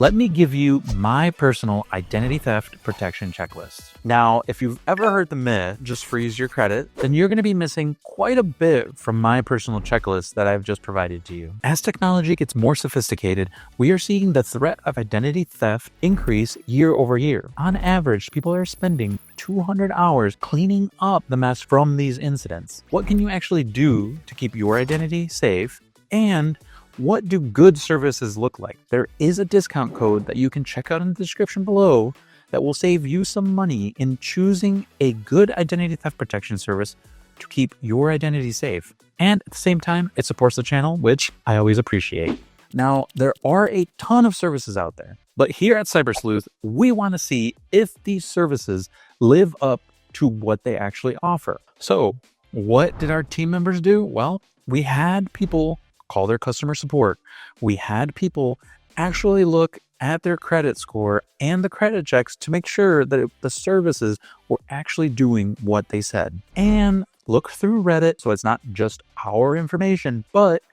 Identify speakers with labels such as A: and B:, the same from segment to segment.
A: Let me give you my personal identity theft protection checklist. Now, if you've ever heard the myth, just freeze your credit, then you're going to be missing quite a bit from my personal checklist that I've just provided to you. As technology gets more sophisticated, we are seeing the threat of identity theft increase year over year. On average, people are spending 200 hours cleaning up the mess from these incidents. What can you actually do to keep your identity safe? And what do good services look like? There is a discount code that you can check out in the description below that will save you some money in choosing a good identity theft protection service to keep your identity safe. And at the same time, it supports the channel, which I always appreciate. Now, there are a ton of services out there, but here at Cyber Sleuth, we want to see if these services live up to what they actually offer. So what did our team members do? Well, we had people call their customer support. We had people actually look at their credit score and the credit checks to make sure that the services were actually doing what they said. And look through Reddit, so it's not just our information, but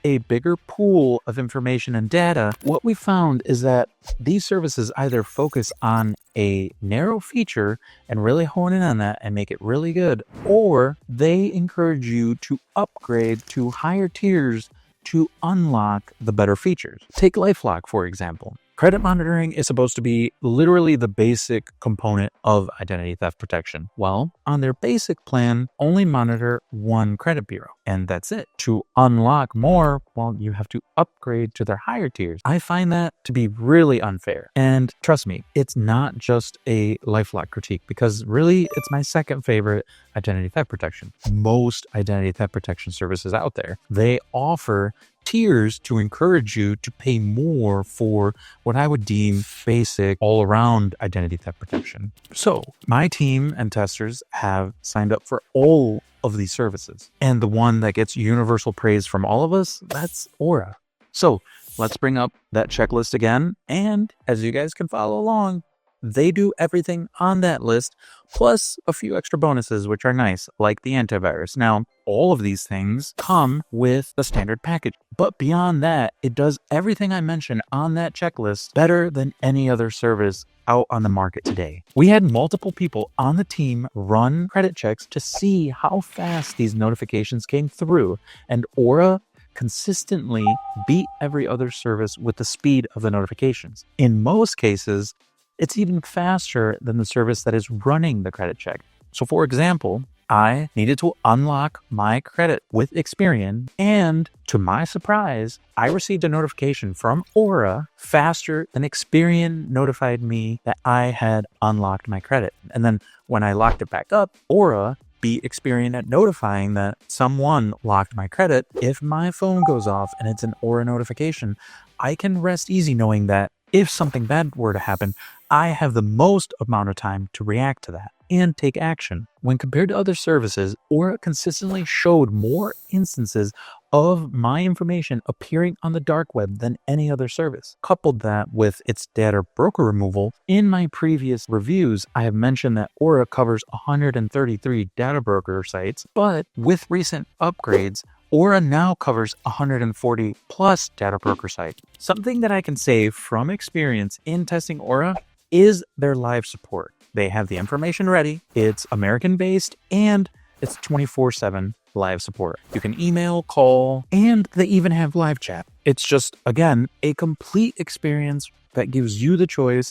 A: a bigger pool of information and data. What we found is that these services either focus on a narrow feature and really hone in on that and make it really good, or they encourage you to upgrade to higher tiers to unlock the better features. Take LifeLock, for example. Credit monitoring is supposed to be literally the basic component of identity theft protection. Well, on their basic plan, only monitor one credit bureau, and that's it. To unlock more, well, you have to upgrade to their higher tiers. I find that to be really unfair. And trust me, it's not just a LifeLock critique, because really it's my second favorite identity theft protection. Most identity theft protection services out there, they offer tiers to encourage you to pay more for what I would deem basic all-around identity theft protection. So my team and testers have signed up for all of these services. And the one that gets universal praise from all of us, that's Aura. So let's bring up that checklist again. And as you guys can follow along, they do everything on that list, plus a few extra bonuses, which are nice, like the antivirus. Now, all of these things come with the standard package, but beyond that, it does everything I mentioned on that checklist better than any other service out on the market today. We had multiple people on the team run credit checks to see how fast these notifications came through, and Aura consistently beat every other service with the speed of the notifications. In most cases, it's even faster than the service that is running the credit check. So for example, I needed to unlock my credit with Experian, and to my surprise, I received a notification from Aura faster than Experian notified me that I had unlocked my credit. And then when I locked it back up, Aura beat Experian at notifying that someone locked my credit. If my phone goes off and it's an Aura notification, I can rest easy knowing that if something bad were to happen, I have the most amount of time to react to that and take action. When compared to other services, Aura consistently showed more instances of my information appearing on the dark web than any other service. Coupled that with its data broker removal, in my previous reviews, I have mentioned that Aura covers 133 data broker sites, but with recent upgrades, Aura now covers 140 plus data broker sites. Something that I can say from experience in testing Aura is their live support. They have the information ready, it's American-based, and it's 24/7 live support. You can email, call, and they even have live chat. It's just, again, a complete experience that gives you the choice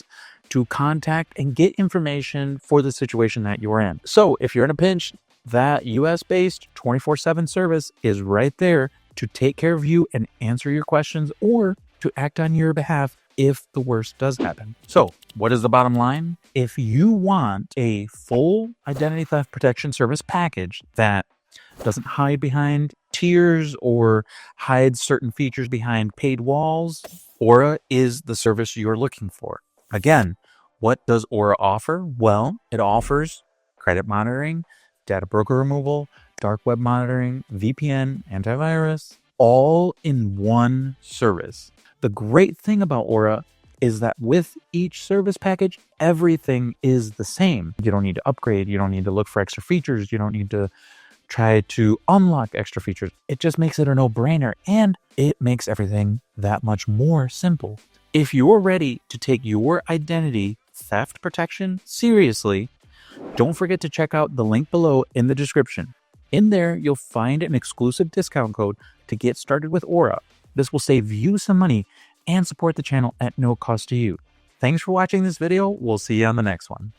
A: to contact and get information for the situation that you're in. So if you're in a pinch, that US-based 24/7 service is right there to take care of you and answer your questions or to act on your behalf if the worst does happen. So what is the bottom line? If you want a full identity theft protection service package that doesn't hide behind tiers or hide certain features behind paid walls, Aura is the service you're looking for. Again, what does Aura offer? Well, it offers credit monitoring, data broker removal, dark web monitoring, VPN, antivirus, all in one service. The great thing about Aura is that with each service package, everything is the same. You don't need to upgrade. You don't need to look for extra features. You don't need to try to unlock extra features. It just makes it a no-brainer, and it makes everything that much more simple. If you're ready to take your identity theft protection seriously, don't forget to check out the link below in the description. In there, you'll find an exclusive discount code to get started with Aura. This will save you some money and support the channel at no cost to you. Thanks for watching this video. We'll see you on the next one.